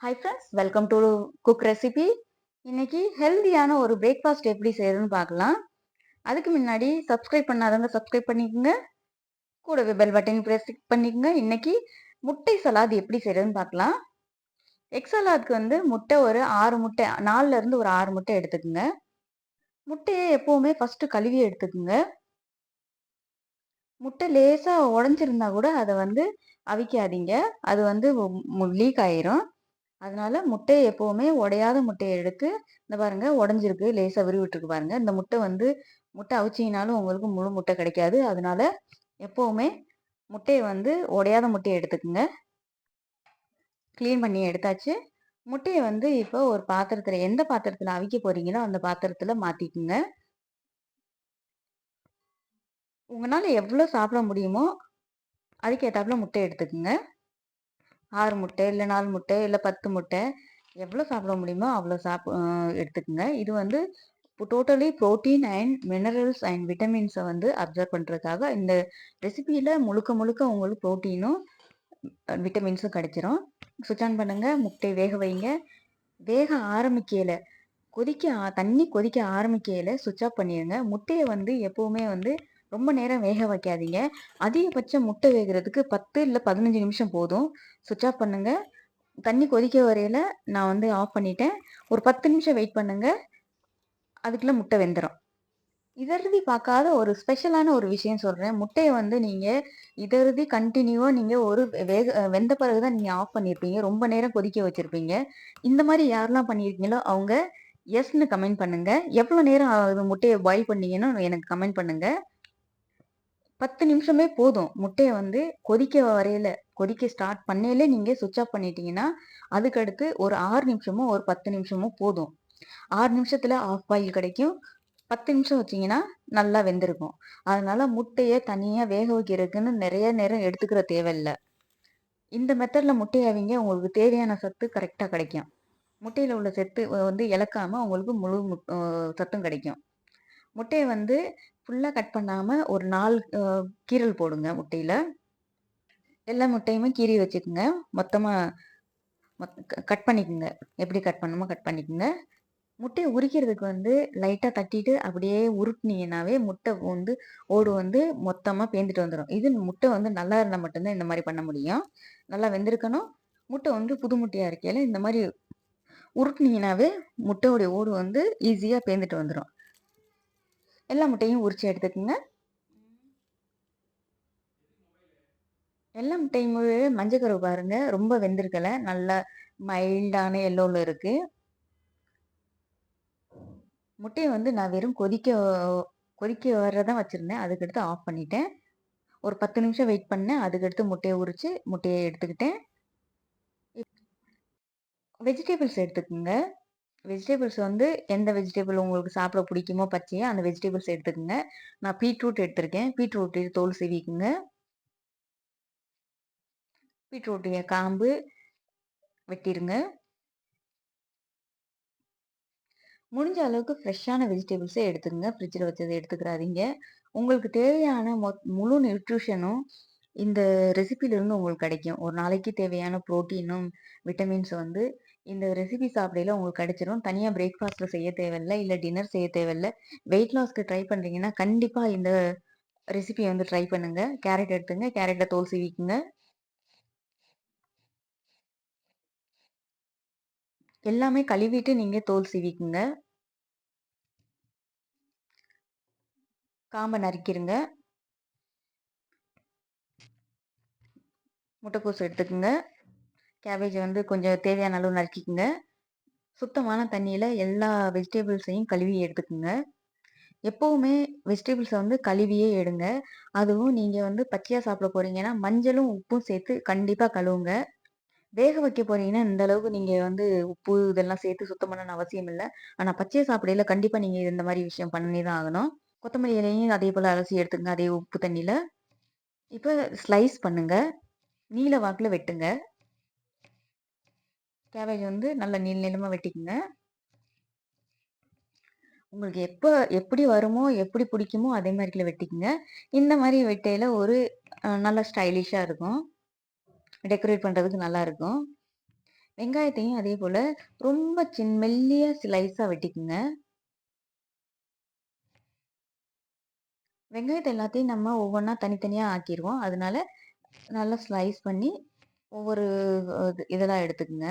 Hi friends, welcome to cook recipe. இன்னைக்கு ஹெல்தியான ஒரு பிரேக்ஃபாஸ்ட் எப்படி செய்யறதுன்னு பார்க்கலாம். அதுக்கு முன்னாடி சப்ஸ்கிரைப் பண்ணாதவங்க சப்ஸ்கிரைப் பண்ணிக்கோங்க. கூடவே பெல் பட்டன் பிரஸ் பண்ணிக்கோங்க. இன்னைக்கு முட்டை சலாத் எப்படி செய்யறதுன்னு பார்க்கலாம். எக் சலாத்துக்கு முட்டை ஒரு 6 முட்டை, 4ல இருந்து ஒரு 6 முட்டை எடுத்துக்கோங்க. முட்டையை எப்பவுமே ஃபர்ஸ்ட் கழுவி எடுத்துக்கோங்க. முட்டை லேசா உடஞ்சிருந்தா கூட அதை அவிக்காதீங்க. அது லீக் ஆயிரும். அதனால முட்டையை எப்பவுமே உடையாத முட்டையை எடுத்து இந்த பாருங்க உடைஞ்சிருக்கு, லேசா விட்டுருக்கு பாருங்க. இந்த முட்டை அவிச்சிங்கனாலும் உங்களுக்கு முழு முட்டை கிடைக்காது. அதனால எப்பவுமே முட்டையை உடையாத முட்டையை எடுத்துக்குங்க. கிளீன் பண்ணி எடுத்தாச்சு. முட்டையை இப்போ ஒரு பாத்திரத்துல, எந்த பாத்திரத்துல அவிக்க போறீங்களோ அந்த பாத்திரத்துல மாத்திக்குங்க. உங்களால எவ்வளவு சாப்பிட முடியுமோ அதுக்கு ஏத்தாப்புல முட்டை எடுத்துக்குங்க. 6 முட்டை இல்ல 4 முட்டை இல்ல 10 முட்டை, எவ்வளவு சாப்பிட முடியுமோ அவ்வளவு எடுத்துக்குங்க. இது totally protein and minerals and விட்டமின்ஸை அப்சர்வ் பண்றதுக்காக இந்த ரெசிபியில முழுக்க முழுக்க உங்களுக்கு புரோட்டீனும் விட்டமின்ஸும் கிடைச்சிரும். சுவிட்ச் ஆன் பண்ணுங்க. முட்டை வேக வைங்க. வேக ஆரம்பிக்கையில தண்ணி கொதிக்க ஆரம்பிக்கையில சுவிட்ச் ஆஃப் பண்ணிடுங்க. முட்டையை எப்பவுமே ரொம்ப நேரம் வேக வைக்காதீங்க. அதிகபட்சம் முட்டை வேகிறதுக்கு 10 இல்ல 15 நிமிஷம் போதும். சுவிட்ச் ஆஃப் பண்ணுங்க. தண்ணி கொதிக்க வரையில நான் ஆஃப் பண்ணிட்டேன். ஒரு 10 நிமிஷம் வெயிட் பண்ணுங்க. அதுக்குள்ள முட்டை வெந்துடும். இதறுதி பார்க்காத ஒரு ஸ்பெஷலான ஒரு விஷயம் சொல்றேன். முட்டையை நீங்க இதறுதி கண்டினியூவா நீங்க ஒரு வெந்த பிறகுதான் நீங்க ஆஃப் பண்ணிருப்பீங்க. ரொம்ப நேரம் கொதிக்க வச்சிருப்பீங்க. இந்த மாதிரி யாரெல்லாம் பண்ணிருக்கீங்களோ அவங்க எஸ்ன்னு கமெண்ட் பண்ணுங்க. எவ்வளவு நேரம் முட்டையை பாயில் பண்ணீங்கன்னு எனக்கு கமெண்ட் பண்ணுங்க. 10 நிமிஷமே போதும். முட்டையை கொதிக்க ஸ்டார்ட் பண்ணையில நீங்க சுவிட்ச் ஆஃப் பண்ணிட்டீங்கன்னா அதுக்கடுத்து ஒரு 6 நிமிஷமோ ஒரு 10 நிமிஷமோ போதும். 6 நிமிஷத்துல ஆஃப் பாயில் கிடைக்கும். 10 நிமிஷம் வச்சீங்கன்னா நல்லா வெந்திருக்கும். அதனால முட்டையை தனியா வேக வைக்கிறதுக்குன்னு நிறைய நேரம் எடுத்துக்கிற தேவையில்லை. இந்த மெத்தட்ல முட்டையை அவிங்க உங்களுக்கு தேவையான சத்து கரெக்டா கிடைக்கும். முட்டையில உள்ள சத்து இழக்காம உங்களுக்கு முழு சத்தும் கிடைக்கும். முட்டையை ஃபுல்லா கட் பண்ணாம ஒரு 4 கீரல் போடுங்க முட்டையில. எல்லா முட்டையுமே கீறி வச்சுக்குங்க. மொத்தமா கட் பண்ணிக்குங்க. எப்படி கட் பண்ணுமோ கட் பண்ணிக்குங்க. முட்டையை உரிக்கிறதுக்கு லைட்டா தட்டிட்டு அப்படியே உருட்டுனீங்கன்னாவே முட்டை ஓடு மொத்தமா பேந்துட்டு வந்துடும். இது முட்டை நல்லா இருந்தா மட்டும்தான் இந்த மாதிரி பண்ண முடியும். நல்லா வெந்திருக்கணும். முட்டை புது முட்டையா இருக்கையில இந்த மாதிரி உருட்டுனீங்கன்னாவே முட்டையோடைய ஓடு ஈஸியா பேந்துட்டு வந்துடும். எல்லா முட்டையும் உரிச்சு எடுத்துக்குங்க. எல்லா முட்டையுமே மஞ்சக்கரு பாருங்க, ரொம்ப வெந்திருக்கல, நல்லா மைல்டான எல்லோல இருக்கு. முட்டையை நான் வெறும் கொதிக்க வர்றதான் வச்சிருந்தேன். அதுக்கடுத்து ஆஃப் பண்ணிட்டேன். ஒரு 10 நிமிஷம் வெயிட் பண்ணேன். அதுக்கடுத்து முட்டையை உரிச்சு முட்டையை எடுத்துக்கிட்டேன். வெஜிடபிள்ஸ் எடுத்துக்கோங்க. வெஜிடபிள்ஸ் எந்த வெஜிடபிள் உங்களுக்கு சாப்பிட பிடிக்குமோ பச்சையா அந்த வெஜிடபிள்ஸ் எடுத்துக்கோங்க. நான் பீட்ரூட் எடுத்திருக்கேன். பீட்ரூட் தோல் சீவிக்குங்க. பீட்ரூட்டுடைய காம்பு வெட்டிருங்க. முடிஞ்ச அளவுக்கு ஃப்ரெஷ்ஷான வெஜிடபிள்ஸே எடுத்துக்கங்க. ஃப்ரிட்ஜில் வச்சதை எடுத்துக்கிறாதீங்க. உங்களுக்கு தேவையான முழு நியூட்ரிஷனும் இந்த ரெசிபியிலிருந்து உங்களுக்கு கிடைக்கும். ஒரு நாளைக்கு தேவையான புரோட்டீனும் விட்டமின்ஸ் இந்த ரெசிபி சாப்பிடையில உங்களுக்கு கிடைச்சிரும். தனியாக பிரேக்ஃபாஸ்ட்டில் செய்ய தேவையில்லை, இல்லை டின்னர் செய்ய தேவையில்லை. வெயிட் லாஸ்க்கு ட்ரை பண்ணுறீங்கன்னா கண்டிப்பாக இந்த ரெசிபி ட்ரை பண்ணுங்க. கேரட் எடுத்துங்க. கேரட்டை தோல் சீவிக்குங்க. எல்லாமே கழுவிட்டு நீங்க தோல் சீவிக்குங்க. காம்பை நறுக்கிருங்க. முட்டைக்கோஸ் எடுத்துக்குங்க. கேபேஜ் கொஞ்சம் தேவையான அளவு நறுக்கிக்குங்க. சுத்தமான தண்ணியில எல்லா வெஜிடபிள்ஸையும் கழுவி எடுத்துக்குங்க. எப்பவுமே வெஜிடபிள்ஸை கழுவியே எடுங்க. அதுவும் நீங்க பச்சையா சாப்பிட போறீங்கன்னா மஞ்சளும் உப்பும் சேர்த்து கண்டிப்பா கழுவுங்க. வேக வைக்க போறீங்கன்னா இந்த அளவுக்கு நீங்க உப்பு இதெல்லாம் சேர்த்து சுத்தம் பண்ணணும்னு அவசியம் இல்லை. ஆனா பச்சையா சாப்பிடையில கண்டிப்பா நீங்க இந்த மாதிரி விஷயம் பண்ணிதான் ஆகணும். கொத்தமல்லி இலையும் அதே போல அலசி எடுத்துங்க, அதே உப்பு தண்ணியில. இப்ப ஸ்லைஸ் பண்ணுங்க. நீல வாக்குல வெட்டுங்க. கேபேஜ் நல்லா நீள நீளமா வெட்டிக்குங்க. உங்களுக்கு எப்படி வருமோ எப்படி பிடிக்குமோ அதே மாதிரில வெட்டிக்குங்க. இந்த மாதிரி வெட்டையில ஒரு நல்லா ஸ்டைலிஷா இருக்கும். டெக்கரேட் பண்றதுக்கு நல்லா இருக்கும். வெங்காயத்தையும் அதே போல ரொம்ப மெல்லிய ஸ்லைஸா வெட்டிக்குங்க. வெங்காயத்த எல்லாத்தையும் நம்ம ஒவ்வொன்னா தனித்தனியா ஆக்கிருவோம். அதனால நல்லா ஸ்லைஸ் பண்ணி ஒவ்வொரு இதெல்லாம் எடுத்துக்குங்க.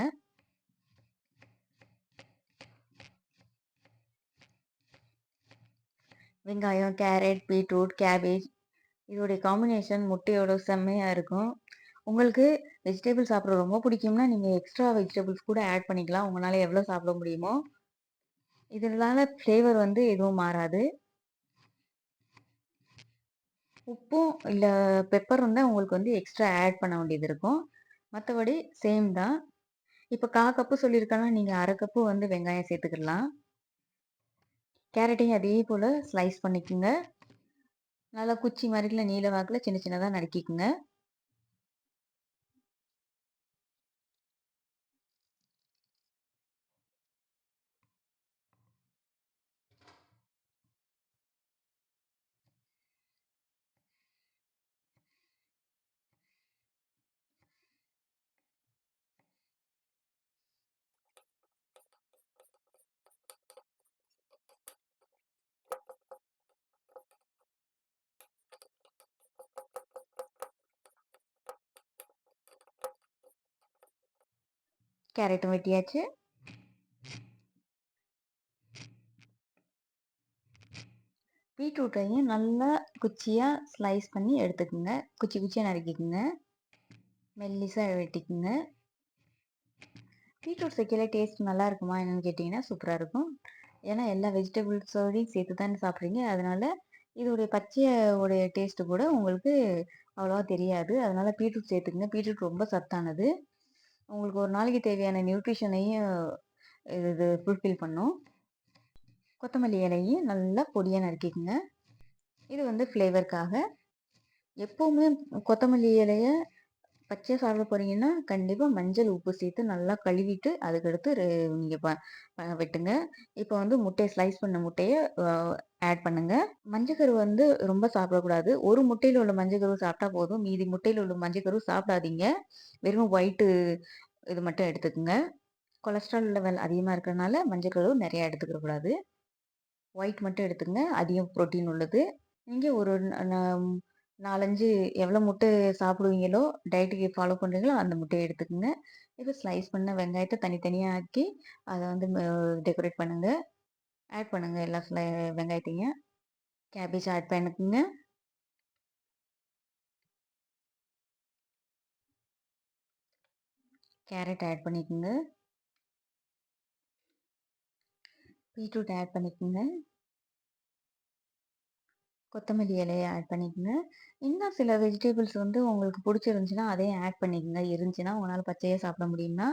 வெங்காயம், கேரட், பீட்ரூட், கேபேஜ் இதோடைய காம்பினேஷன் முட்டையோட செம்மையா இருக்கும். உங்களுக்கு வெஜிடபிள் சாப்பிட ரொம்ப பிடிக்கும்னா, நீங்க எக்ஸ்ட்ரா வெஜிடபிள்ஸ் கூட ஆட் பண்ணிக்கலாம். உங்களால எவ்வளோ சாப்பிட முடியுமோ. இதனால ஃப்ளேவர் எதுவும் மாறாது. உப்பும் இல்ல பெப்பரும் தான் உங்களுக்கு எக்ஸ்ட்ரா ஆட் பண்ண வேண்டியது இருக்கும். மத்தபடி சேம் தான். இப்ப 1/4 கப்பு சொல்லியிருக்கேன்னா, நீங்க 1/2 கப்பு வெங்காயம் சேர்த்துக்கலாம். கேரட்டையும் அதே போல ஸ்லைஸ் பண்ணிக்கங்க. நல்லா குச்சி மாரில நீள வாக்குல சின்ன சின்னதா நறுக்கிக்குங்க. கேரட்டும் வெட்டியாச்சு. பீட்ரூட்டையும் நல்லா குச்சியா ஸ்லைஸ் பண்ணி எடுத்துக்குங்க. குச்சி குச்சியா நறுக்கிக்குங்க. மெல்லிசா வெட்டிக்குங்க. பீட்ரூட் சேர்க்கையில டேஸ்ட் நல்லா இருக்குமா என்னன்னு கேட்டிங்கன்னா, சூப்பரா இருக்கும். ஏன்னா எல்லா வெஜிடபிள்ஸோடையும் சேர்த்து தானே சாப்பிட்றீங்க. அதனால இதோடைய பச்சையோடைய டேஸ்ட்டு கூட உங்களுக்கு அவ்வளவா தெரியாது. அதனால பீட்ரூட் சேர்த்துக்குங்க. பீட்ரூட் ரொம்ப சத்தானது. உங்களுக்கு ஒரு நாளைக்கு தேவையான நியூட்ரிஷனையும் இது ஃபுல்ஃபில் பண்ணும். கொத்தமல்லி இலையும் நல்லா பொடியா நறுக்கிக்குங்க. இது ஃப்ளேவருக்காக. எப்பவுமே கொத்தமல்லி இலைய பச்சையா சாப்பிட போறீங்கன்னா, கண்டிப்பா மஞ்சள், உப்பு சேர்த்து நல்லா கழுவிட்டு, அதுக்கடுத்து நீங்க வெட்டுங்க. இப்போ முட்டைய ஸ்லைஸ் பண்ண முட்டைய ஆட் பண்ணுங்க. மஞ்சக்கரு ரொம்ப சாப்பிடக்கூடாது. ஒரு முட்டையில உள்ள மஞ்சக்கரு சாப்பிட்டா போதும். மீதி முட்டையில உள்ள மஞ்சக்கரு சாப்பிடாதீங்க. வெறும் ஒயிட்டு இது மட்டும் எடுத்துக்கங்க. கொலஸ்ட்ரால் லெவல் அதிகமா இருக்கிறனால மஞ்சக்கரு நெறைய எடுத்துக்க கூடாது. ஒயிட் மட்டும் எடுத்துக்கங்க. அதிகம் புரோட்டீன் உள்ளது. நீங்க ஒரு 4, 5 எவ்வளோ முட்டை சாப்பிடுவீங்களோ, டயட்டுக்கு ஃபாலோ பண்றீங்களோ அந்த முட்டைய எடுத்துக்கங்க. இப்போ ஸ்லைஸ் பண்ண வெங்காயத்த தனித்தனியா ஆக்கி, அத டெக்கரேட் பண்ணுங்க. ஆட் பண்ணுங்க எல்லா வெங்காயத்தையும். கேபேஜ் ஆட் பண்ணிக்கங்க. கேரட் ஆட் பண்ணிக்கங்க. பீட்ரூட் ஆட் பண்ணிக்கங்க. கொத்தமல்லி இலைய ஆட் பண்ணிக்கங்க. இன்னும் சில வெஜிடபிள்ஸ் உங்களுக்கு புடிச்சிருந்துச்சுன்னா, அதையும் ஆட் பண்ணிக்கங்க. இருந்துச்சுன்னா, உங்களால பச்சையா சாப்பிட முடியும்னா,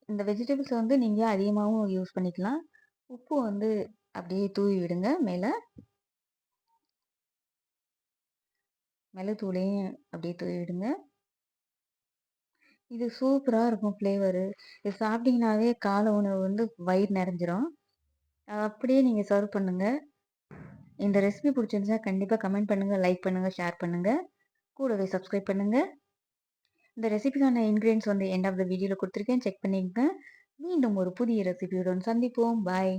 இந்த வெஜிடபிள்ஸ் நீங்க அதிகமாவும் யூஸ் பண்ணிக்கலாம். உப்பு அப்படியே தூவி விடுங்க மேல. மிளகுத்தூளையும் அப்படியே தூவி விடுங்க. இது சூப்பரா இருக்கும் ஃப்ளேவரு. இது சாப்பிட்டீங்கன்னாவே காலை உணவு வயிறு நெறஞ்சிரும். அப்படியே நீங்க சர்வ் பண்ணுங்க. இந்த ரெசிபி புடிச்சிருந்துச்சா கண்டிப்பா கமெண்ட் பண்ணுங்க, லைக் பண்ணுங்க, ஷேர் பண்ணுங்க. கூடவே சப்ஸ்கிரைப் பண்ணுங்க. இந்த ரெசிபிக்கான இன்கிரியன்ட்ஸ் எண்ட் ஆஃப் த வீடியோல குடுத்துருக்கேன். செக் பண்ணிக்கங்க. மீண்டும் ஒரு புதிய ரெசிபியுடன் சந்திப்போம். பாய்.